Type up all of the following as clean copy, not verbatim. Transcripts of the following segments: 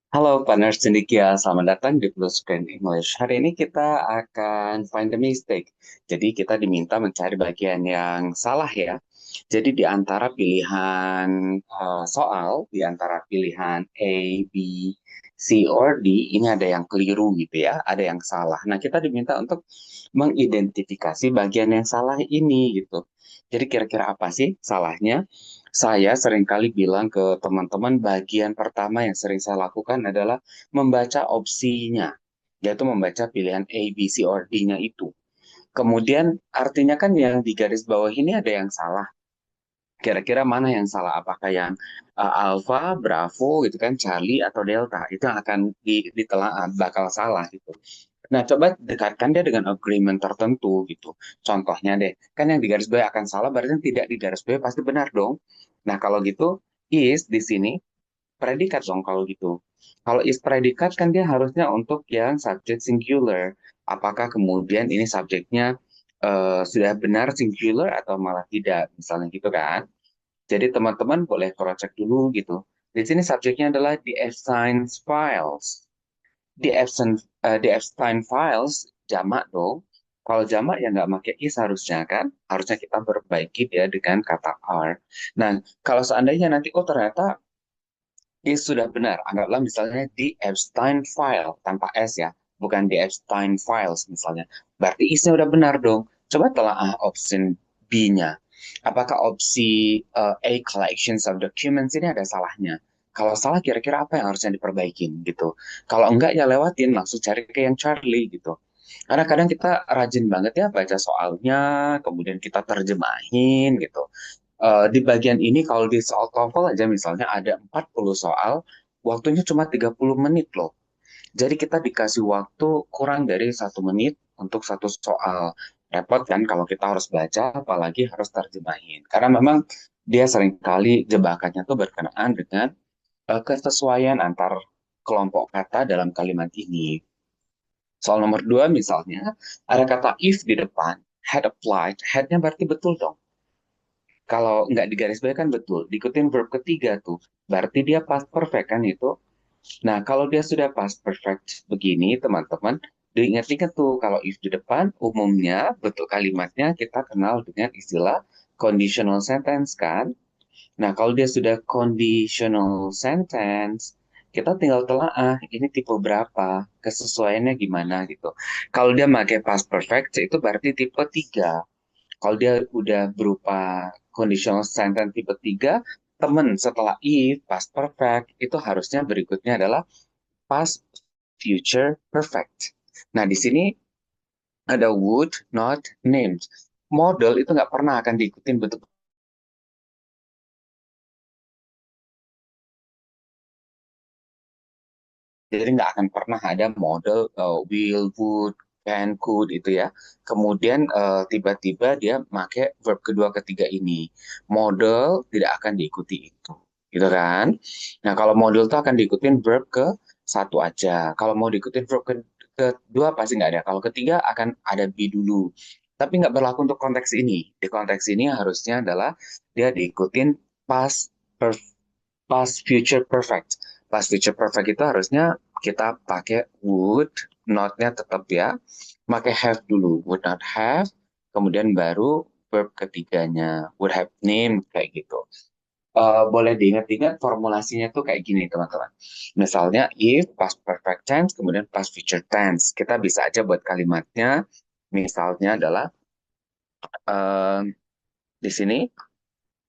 Halo partner cendekia, selamat datang di Blue Screen English. Hari ini kita akan find the mistake. Jadi kita diminta mencari bagian yang salah ya. Jadi di antara pilihan soal, di antara pilihan A, B, C, or D, ini ada yang keliru gitu ya, ada yang salah. Nah kita diminta untuk mengidentifikasi bagian yang salah ini gitu. Jadi kira-kira apa sih salahnya? Saya seringkali bilang ke teman-teman bagian pertama yang sering saya lakukan adalah membaca opsinya, yaitu membaca pilihan A, B, C, or D-nya itu. Kemudian artinya kan yang di garis bawah ini ada yang salah. Kira-kira mana yang salah? Apakah yang Alpha, Bravo gitu kan, Charlie atau Delta? Itu yang akan ditelaah bakal salah gitu. Nah, coba dekatkan dia dengan agreement tertentu gitu. Contohnya deh, kan yang di garis bawah akan salah, berarti yang tidak di garis bawah pasti benar dong. Nah, kalau gitu, is di sini predikat dong kalau gitu. Kalau is predikat kan dia harusnya untuk yang subject singular. Apakah kemudian ini subjeknya sudah benar singular atau malah tidak, misalnya gitu kan. Jadi teman-teman boleh cross check dulu gitu. Di sini subjeknya adalah the Epstein files. The Epstein files jamak dong. Kalau jamak ya nggak pakai is harusnya kan. Harusnya kita perbaiki dia dengan kata are. Nah, kalau seandainya nanti, oh ternyata is sudah benar. Anggaplah misalnya di Epstein file tanpa s ya. Bukan di Epstein files misalnya. Berarti isnya udah benar dong. Coba telaah option B-nya. Apakah opsi A collections of documents ini ada salahnya? Kalau salah kira-kira apa yang harusnya diperbaikin gitu. Kalau enggak ya lewatin langsung cari ke yang Charlie gitu. Karena kadang kita rajin banget ya baca soalnya, kemudian kita terjemahin gitu. Di bagian ini kalau di soal TOEFL aja misalnya ada 40 soal, waktunya cuma 30 menit loh. Jadi kita dikasih waktu kurang dari 1 menit untuk satu soal. Repot kan kalau kita harus baca, apalagi harus terjemahin. Karena memang dia seringkali jebakannya tuh berkenaan dengan kesesuaian antar kelompok kata dalam kalimat ini. Soal nomor 2 misalnya, ada kata if di depan, had applied, had-nya berarti betul dong. Kalau nggak di garis bawah kan betul. Diikutin verb ketiga tuh. Berarti dia past perfect kan itu. Nah, kalau dia sudah past perfect begini, teman-teman, diingat-ingat tuh kalau if di depan, umumnya bentuk kalimatnya kita kenal dengan istilah conditional sentence kan. Nah, kalau dia sudah conditional sentence, kita tinggal telaah ini tipe berapa, kesesuaiannya gimana gitu. Kalau dia pakai past perfect, itu berarti tipe 3. Kalau dia udah berupa conditional sentence tipe 3, temen setelah if, past perfect, itu harusnya berikutnya adalah past future perfect. Nah, di sini ada would, not, named. Model itu nggak pernah akan diikutin bentuk. Jadi nggak akan pernah ada model will, would, can, could itu ya. Kemudian tiba-tiba dia pakai verb kedua ketiga ini. Model tidak akan diikuti itu. Gitu kan? Nah, kalau model itu akan diikutin verb ke satu aja. Kalau mau diikutin verb kedua pasti nggak ada. Kalau ketiga akan ada be dulu. Tapi nggak berlaku untuk konteks ini. Di konteks ini harusnya adalah dia diikutin past perfect, past future perfect. Past future perfect itu harusnya kita pakai would, not-nya tetap ya. Pakai have dulu, would not have, kemudian baru verb ketiganya, would have named, kayak gitu. Boleh diingat-ingat formulasinya tuh kayak gini teman-teman. Misalnya if past perfect tense, kemudian past future tense. Kita bisa aja buat kalimatnya, misalnya adalah eh, di sini,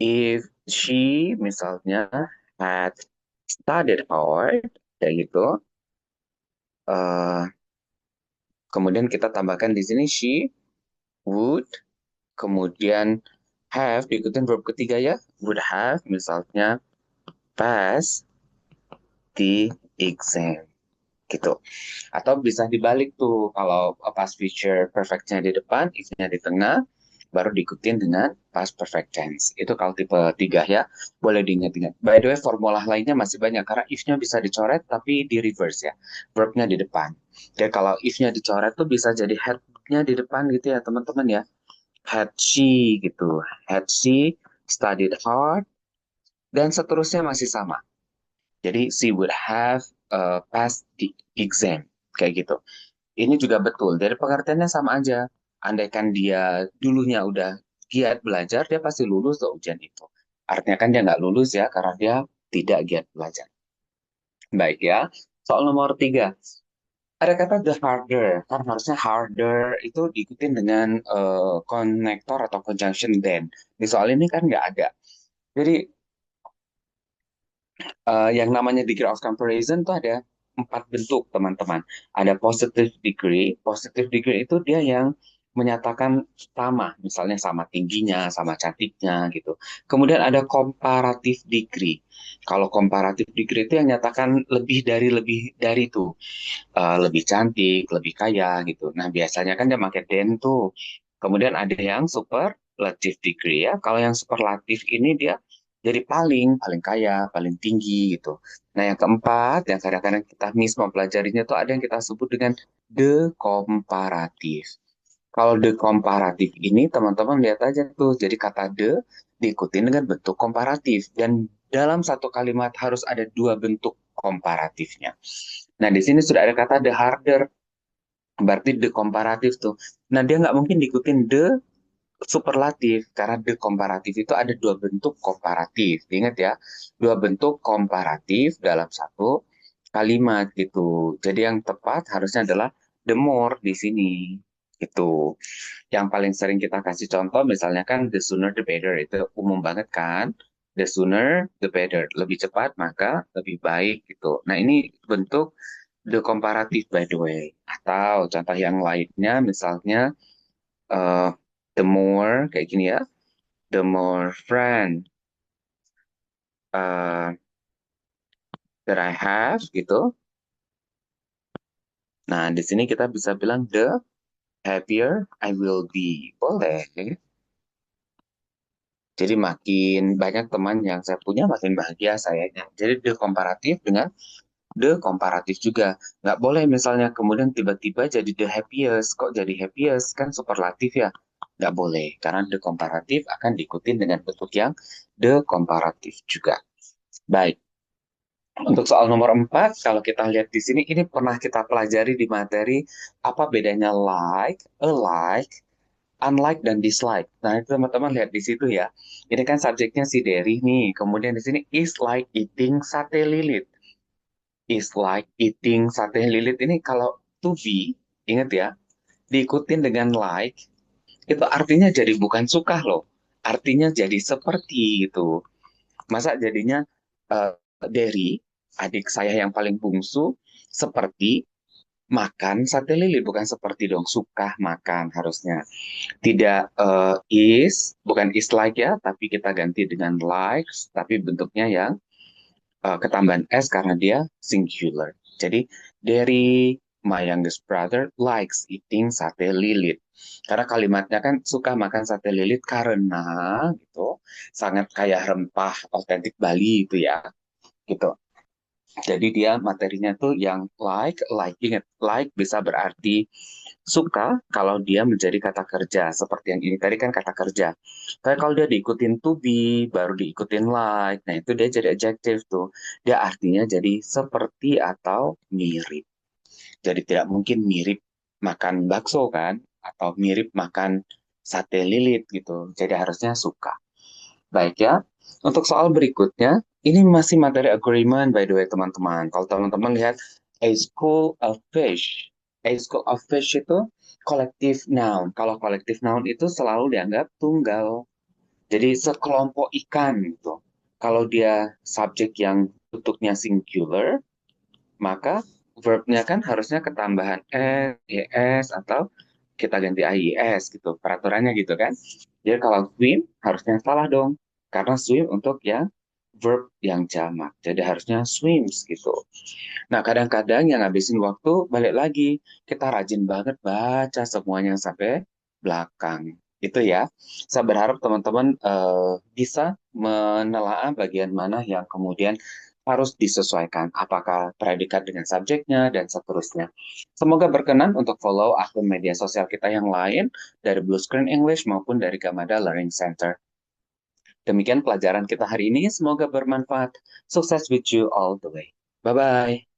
if she misalnya had studied hard, kayak gitu. Eh, Kemudian kita tambahkan di sini she would, kemudian have diikutin verb ketiga ya, would have misalnya pass the exam gitu. Atau bisa dibalik tuh kalau past future perfect-nya di depan, if-nya di tengah, baru diikutin dengan past perfect tense. Itu kalau tipe 3 ya, boleh diingat-ingat. By the way, formula lainnya masih banyak karena if-nya bisa dicoret tapi di reverse ya, verb-nya di depan. Jadi kalau if-nya dicoret tuh bisa jadi had-nya di depan gitu ya teman-teman ya. Had she gitu, had she studied hard, dan seterusnya masih sama. Jadi she would have pass the exam kayak gitu. Ini juga betul. Dari pengertiannya sama aja. Andaikan dia dulunya udah giat belajar, dia pasti lulus tuh ujian itu. Artinya kan dia nggak lulus ya, karena dia tidak giat belajar. Baik ya. Soal nomor 3. Ada kata the harder. Kan harusnya harder itu diikutin dengan konektor atau conjunction than. Di soal ini kan nggak ada. Jadi yang namanya degree of comparison itu ada 4 bentuk, teman-teman. Ada positive degree. Positive degree itu dia yang menyatakan sama, misalnya sama tingginya, sama cantiknya gitu. Kemudian ada comparative degree. Kalau comparative degree itu yang nyatakan lebih dari itu. Lebih cantik, lebih kaya gitu. Nah, biasanya kan dia pakai than tuh. Kemudian ada yang superlative degree ya. Kalau yang superlatif ini dia jadi paling paling kaya, paling tinggi gitu. Nah, yang keempat yang kadang-kadang kita miss mempelajarinya itu ada yang kita sebut dengan the comparative. Kalau the comparative ini teman-teman lihat aja tuh. Jadi kata the diikuti dengan bentuk komparatif dan dalam satu kalimat harus ada 2 bentuk komparatifnya. Nah, di sini sudah ada kata the harder, berarti the komparatif tuh. Nah, dia nggak mungkin diikutin the superlatif, karena the komparatif itu ada 2 bentuk komparatif. Ingat ya, 2 bentuk komparatif dalam satu kalimat gitu. Jadi yang tepat harusnya adalah the more di sini. Itu yang paling sering kita kasih contoh misalnya kan the sooner the better, itu umum banget kan. The sooner the better, lebih cepat maka lebih baik gitu. Nah, ini bentuk the comparative by the way. Atau contoh yang lainnya misalnya uh, the more kayak gini ya, the more friend uh, that I have gitu. Nah, di sini kita bisa bilang the happier I will be. Boleh. Jadi makin banyak teman yang saya punya, makin bahagia sayanya. Jadi the komparatif dengan the komparatif juga. Nggak boleh misalnya kemudian tiba-tiba jadi the happiest. Kok jadi happiest? Kan superlatif ya. Nggak boleh. Karena the komparatif akan diikuti dengan bentuk yang the komparatif juga. Baik. Untuk soal nomor 4, kalau kita lihat di sini, ini pernah kita pelajari di materi apa bedanya like, alike, unlike, dan dislike. Nah, itu teman-teman lihat di situ ya. Ini kan subjeknya si Derry nih. Kemudian di sini is like eating sate lilit. Is like eating sate lilit ini kalau to be, ingat ya, diikutin dengan like, itu artinya jadi bukan suka loh. Artinya jadi seperti itu. Masa jadinya uh, Derry, adik saya yang paling bungsu, seperti makan sate lilit, bukan seperti dong, suka makan harusnya. Tidak bukan is like ya, tapi kita ganti dengan likes, tapi bentuknya yang ketambahan s karena dia singular. Jadi dari my youngest brother likes eating sate lilit. Karena kalimatnya kan suka makan sate lilit karena gitu sangat kaya rempah otentik Bali itu ya gitu. Jadi dia materinya tuh yang like, ingat, like bisa berarti suka kalau dia menjadi kata kerja. Seperti yang ini tadi kan kata kerja. Tapi kalau dia diikutin to be, baru diikutin like, nah itu dia jadi adjective tuh. Dia artinya jadi seperti atau mirip. Jadi tidak mungkin mirip makan bakso kan, atau mirip makan sate lilit gitu. Jadi harusnya suka. Baik ya. Untuk soal berikutnya, ini masih materi agreement by the way teman-teman. Kalau teman-teman lihat a school of fish. A school of fish itu collective noun. Kalau collective noun itu selalu dianggap tunggal. Jadi sekelompok ikan gitu. Kalau dia subjek yang bentuknya singular, maka verbnya kan harusnya ketambahan s, es, atau kita ganti ies gitu. Peraturannya gitu kan. Jadi kalau swim harusnya salah dong. Karena swim untuk yang verb yang jamak. Jadi harusnya swims gitu. Nah, kadang-kadang yang ngabisin waktu balik lagi. Kita rajin banget baca semuanya sampai belakang. Itu ya. Saya berharap teman-teman bisa menelaah bagian mana yang kemudian harus disesuaikan. Apakah predikat dengan subjeknya dan seterusnya. Semoga berkenan untuk follow akun media sosial kita yang lain dari Blue Screen English maupun dari Gamada Learning Center. Demikian pelajaran kita hari ini. Semoga bermanfaat. Sukses with you all the way. Bye-bye.